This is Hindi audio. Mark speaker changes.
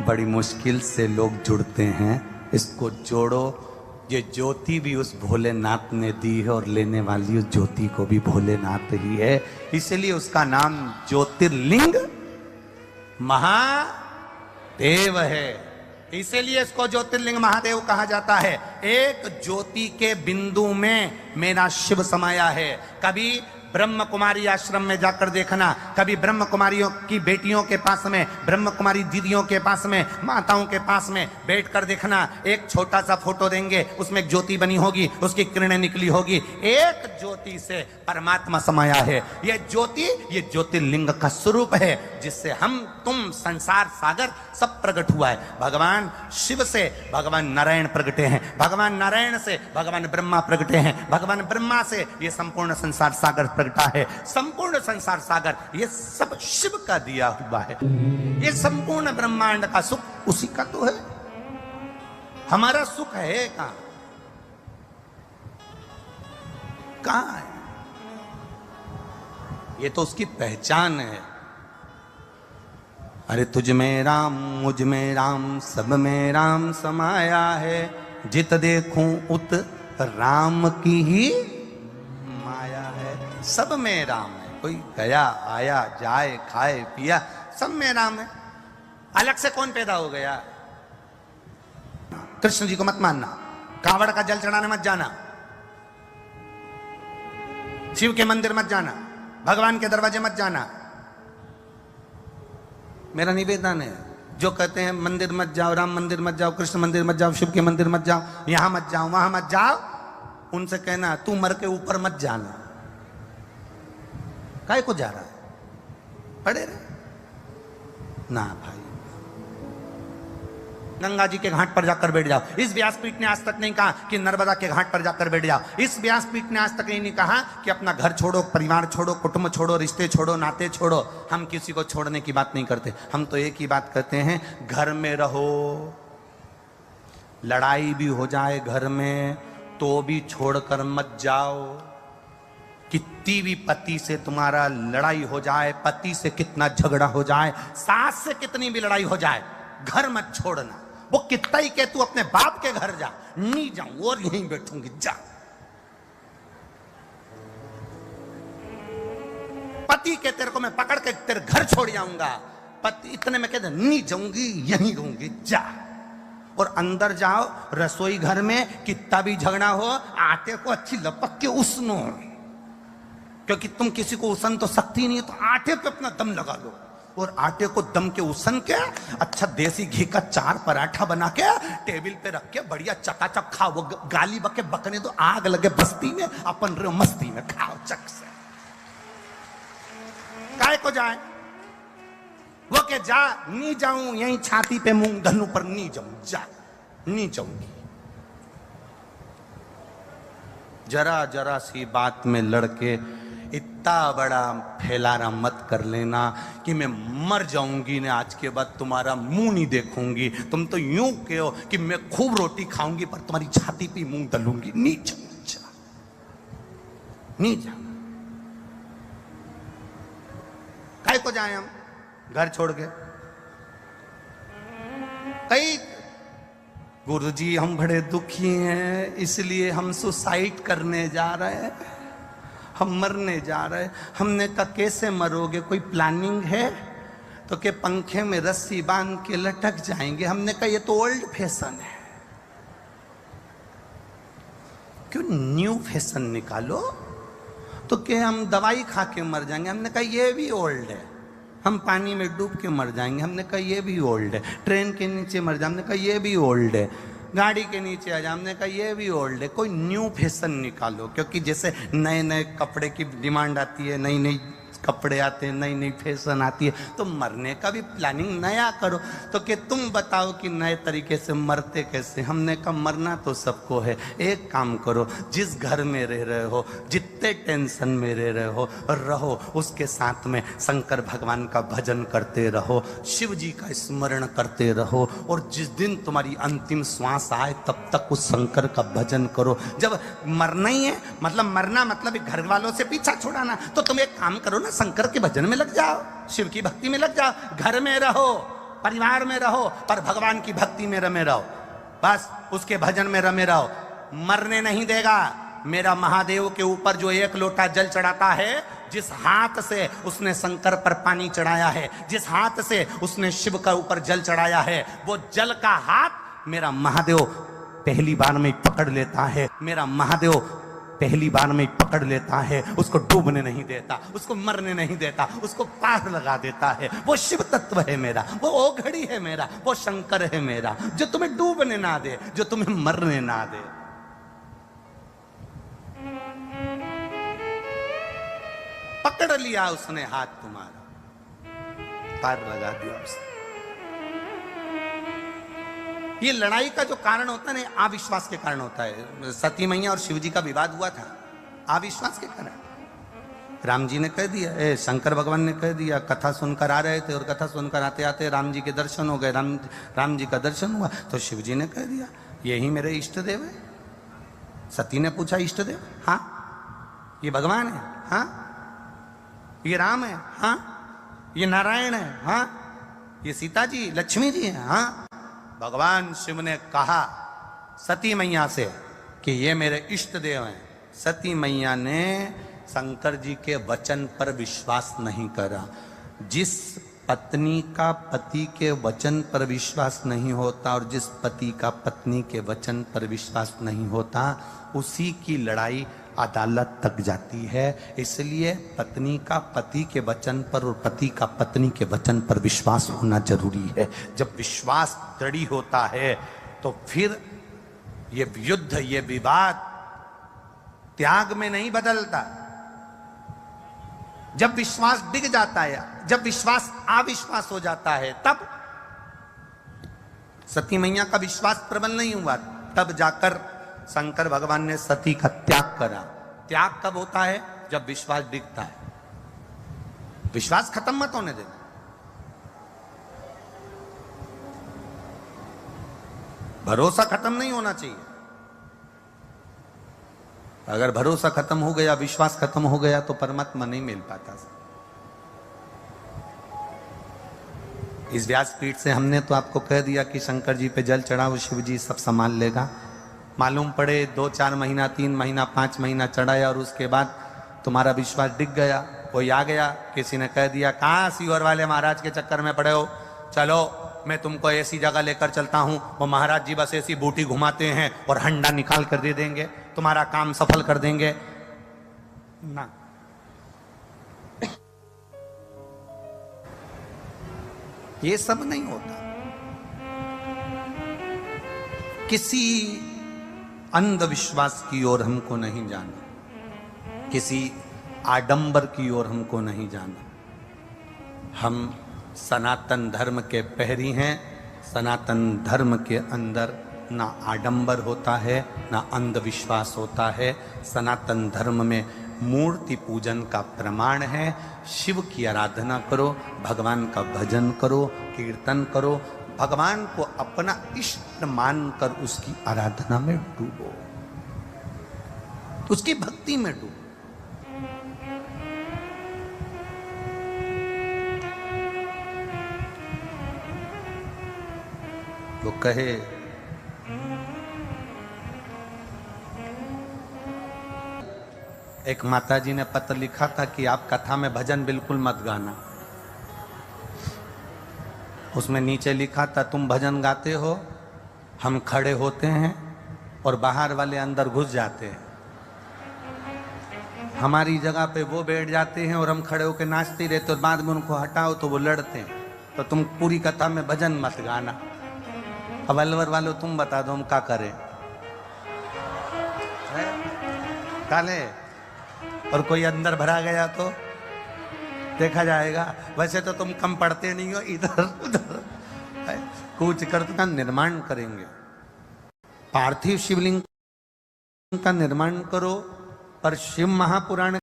Speaker 1: बड़ी मुश्किल से लोग जुड़ते हैं, इसको जोड़ो। ये ज्योति भी उस भोलेनाथ ने दी है और लेने वाली उस ज्योति को भी भोलेनाथ ही है, इसलिए उसका नाम ज्योतिर्लिंग महादेव है। इसीलिए इसको ज्योतिर्लिंग महादेव कहा जाता है। एक ज्योति के बिंदु में मेरा शिव समाया है। कभी ब्रह्म कुमारी आश्रम में जाकर देखना, कभी ब्रह्म कुमारियों की बेटियों के पास में, ब्रह्म कुमारी दीदियों के पास में, माताओं के पास में बैठकर देखना। एक छोटा सा फोटो देंगे, उसमें एक ज्योति बनी होगी, उसकी किरणें निकली होगी। एक ज्योति से परमात्मा समाया है। ये ज्योति, ये ज्योतिर्लिंग का स्वरूप है, जिससे हम तुम संसार सागर सब प्रकट हुआ है। भगवान शिव से भगवान नारायण प्रगटे हैं, भगवान नारायण से भगवान ब्रह्मा प्रगटे हैं, भगवान ब्रह्मा से ये संपूर्ण संसार सागर प्रगटा है। संपूर्ण संसार सागर ये सब शिव का दिया हुआ है। ये संपूर्ण ब्रह्मांड का सुख उसी का तो है। हमारा सुख है कहां? कहां है? ये तो उसकी पहचान है। अरे तुझ में राम, मुझ में राम, सब में राम समाया है। जित देखूं उत राम की ही माया है। सब में राम है। कोई गया आया, जाए खाए पिया, सब में राम है। अलग से कौन पैदा हो गया? कृष्ण जी को मत मानना, कांवड़ का जल चढ़ाने मत जाना, शिव के मंदिर मत जाना, भगवान के दरवाजे मत जाना। मेरा निवेदन है, जो कहते हैं मंदिर मत जाओ, राम मंदिर मत जाओ, कृष्ण मंदिर मत जाओ, शिव के मंदिर मत जाओ, यहां मत जाओ, वहां मत जाओ, उनसे कहना तू मर के ऊपर मत जाना। काहे को जा रहा है? पड़े रहे ना भाई। गंगा जी के घाट पर जाकर बैठ जाओ। इस व्यासपीठ ने आज तक नहीं कहा कि नर्मदा के घाट पर जाकर बैठ जाओ। इस व्यासपीठ ने आज तक नहीं कहा कि अपना घर छोड़ो, परिवार छोड़ो, कुटुंब छोड़ो, रिश्ते छोड़ो, नाते छोड़ो। हम किसी को छोड़ने की बात नहीं करते। हम तो एक ही बात कहते हैं, घर में रहो। लड़ाई भी हो जाए घर में तो भी छोड़कर मत जाओ। कितनी भी पति से तुम्हारा लड़ाई हो जाए, पति से कितना झगड़ा हो जाए, सास से कितनी भी लड़ाई हो जाए, घर मत छोड़ना। वो कितना ही के तू अपने बाप के घर जा, नहीं जाऊं और यहीं बैठूंगी, जा। पति के तेरे को मैं पकड़ के तेरे घर छोड़ जाऊंगा, पति इतने में कहते नहीं जाऊंगी, यहीं रहूंगी, जा। और अंदर जाओ, रसोई घर में कितना भी झगड़ा हो, आटे को अच्छी लपक के उसनो, क्योंकि तुम किसी को उसन तो सकती नहीं है, तो आटे पे अपना दम लगा लो। और आटे को दम के उसन के अच्छा देसी घी का 4 पराठा बना के टेबल पे रख के बढ़िया चकाचक खाओ। वो गाली बके बकने तो आग लगे बस्ती में, अपन रे मस्ती में खाओ चक से। काय को जाए? वो के जा, नहीं जाऊं, यहीं छाती पे मूंग धनु पर नहीं जाऊं, जा, नहीं जाऊंगी। जरा जरा सी बात में लड़के इतना बड़ा फैलाना मत कर लेना कि मैं मर जाऊंगी ने आज के बाद तुम्हारा मुंह नहीं देखूंगी। तुम तो यूं कहो कि मैं खूब रोटी खाऊंगी पर तुम्हारी छाती पे मूंग दलूंगी। नहीं जा, नहीं जा। काय को जाए हम घर छोड़ के? कई गुरुजी हम बड़े दुखी हैं, इसलिए हम सुसाइड करने जा रहे हैं, हम मरने जा रहे हैं। हमने कहा कैसे मरोगे, कोई प्लानिंग है? तो के पंखे में रस्सी बांध के लटक जाएंगे। हमने कहा ये तो ओल्ड फैशन है, क्यों न्यू फैशन निकालो? तो के हम दवाई खा के मर जाएंगे। हमने कहा ये भी ओल्ड है। हम पानी में डूब के मर जाएंगे। हमने कहा ये भी ओल्ड है। ट्रेन के नीचे मर जाए, हमने कहा ये भी ओल्ड है। गाड़ी के नीचे आ जाए, हमने कहा ये भी ओल्ड है। कोई न्यू फैशन निकालो, क्योंकि जैसे नए नए कपड़े की डिमांड आती है, नई नई कपड़े आते हैं, नई नई फैशन आती है, तो मरने का भी प्लानिंग नया करो। तो कि तुम बताओ कि नए तरीके से मरते कैसे? हमने कहा मरना तो सबको है। एक काम करो, जिस घर में रह रहे हो, जितने टेंशन में रह रहे हो, रहो उसके साथ में शंकर भगवान का भजन करते रहो, शिव जी का स्मरण करते रहो। और जिस दिन तुम्हारी अंतिम श्वास आए तब तक उस शंकर का भजन करो। जब मरना ही है, मतलब मरना मतलब घर वालों से पीछा छुड़ाना, तो तुम एक काम करो ना, शंकर के भजन में लग जाओ, शिव की भक्ति में लग जाओ, घर में रहो। परिवार में रहो, पर भगवान की भक्ति में रमे रहो, बस उसके भजन में रमे रहो। मरने नहीं देगा। मेरा महादेव के ऊपर जो एक लोटा जल चढ़ाता है, जिस हाथ से उसने शंकर पर पानी चढ़ाया है, जिस हाथ से उसने शिव का ऊपर जल चढ़ाया है, वो जल का हाथ मेरा महादेव पहली बार में पकड़ लेता है। मेरा महादेव पहली बार में पकड़ लेता है, उसको डूबने नहीं देता, उसको मरने नहीं देता, उसको पार लगा देता है। वो शिव तत्व है मेरा, वो ओघड़ी है मेरा, वो शंकर है मेरा, जो तुम्हें डूबने ना दे, जो तुम्हें मरने ना दे। पकड़ लिया उसने हाथ तुम्हारा, पार लगा दिया उसने। ये लड़ाई का जो कारण होता है ना, अविश्वास के कारण होता है। सती मैया और शिवजी का विवाद हुआ था अविश्वास के कारण। राम जी ने कह दिया, शंकर भगवान ने कह दिया, कथा सुनकर आ रहे थे और कथा सुनकर आते आते राम जी के दर्शन हो गए, राम जी का दर्शन हुआ, तो शिवजी ने कह दिया यही मेरे इष्ट देव है। सती ने पूछा इष्ट देव? हाँ। ये भगवान है? हाँ। ये राम है? हाँ। ये नारायण है? हाँ। ये सीता जी लक्ष्मी जी है? हाँ। भगवान शिव ने कहा सती मैया से कि ये मेरे इष्ट देव हैं। सती मैया ने शंकर जी के वचन पर विश्वास नहीं करा। जिस पत्नी का पति के वचन पर विश्वास नहीं होता और जिस पति का पत्नी के वचन पर विश्वास नहीं होता, उसी की लड़ाई अदालत तक जाती है। इसलिए पत्नी का पति के वचन पर और पति का पत्नी के वचन पर विश्वास होना जरूरी है। जब विश्वास दृढ़ होता है तो फिर ये युद्ध, ये विवाद त्याग में नहीं बदलता। जब विश्वास डिग जाता है, जब विश्वास अविश्वास हो जाता है, तब सती मैया का विश्वास प्रबल नहीं हुआ, तब जाकर शंकर भगवान ने सती का त्याग करा। त्याग कब होता है? जब विश्वास डिगता है। विश्वास खत्म मत होने देना। भरोसा खत्म नहीं होना चाहिए। अगर भरोसा खत्म हो गया, विश्वास खत्म हो गया, तो परमात्मा नहीं मिल पाता। इस व्यासपीठ से हमने तो आपको कह दिया कि शंकर जी पे जल चढ़ाओ, शिव जी सब संभाल लेगा। मालूम पड़े 2-4 महीना, 3 महीना, 5 महीना चढ़ाया और उसके बाद तुम्हारा विश्वास डिग गया, कोई आ गया, किसी ने कह दिया कहाँ सीवर वाले महाराज के चक्कर में पड़े हो, चलो मैं तुमको ऐसी जगह लेकर चलता हूं, वो महाराज जी बस ऐसी बूटी घुमाते हैं और हंडा निकाल कर दे देंगे, तुम्हारा काम सफल कर देंगे ना। ये सब नहीं होता। किसी अंधविश्वास की ओर हमको नहीं जाना, किसी आडंबर की ओर हमको नहीं जाना। हम सनातन धर्म के पहरी हैं। सनातन धर्म के अंदर ना आडंबर होता है, ना अंधविश्वास होता है। सनातन धर्म में मूर्ति पूजन का प्रमाण है। शिव की आराधना करो, भगवान का भजन करो, कीर्तन करो, भगवान को अपना इष्ट मानकर उसकी आराधना में डूबो, उसकी भक्ति में डूबो। वो कहे एक माताजी ने पत्र लिखा था कि आप कथा में भजन बिल्कुल मत गाना। उसमें नीचे लिखा था तुम भजन गाते हो, हम खड़े होते हैं और बाहर वाले अंदर घुस जाते हैं। हमारी जगह पे वो बैठ जाते हैं और हम खड़े होकर नाचते रहते और बाद में उनको हटाओ तो वो लड़ते हैं। तो तुम पूरी कथा में भजन मत गाना। अब अलवर वालों तुम बता दो हम क्या करें? काले और कोई अंदर भरा गया तो देखा जाएगा। वैसे तो तुम कम पढ़ते नहीं हो, इधर उधर कूच कर का निर्माण करेंगे। पार्थिव शिवलिंग का निर्माण करो, पर शिव महापुराण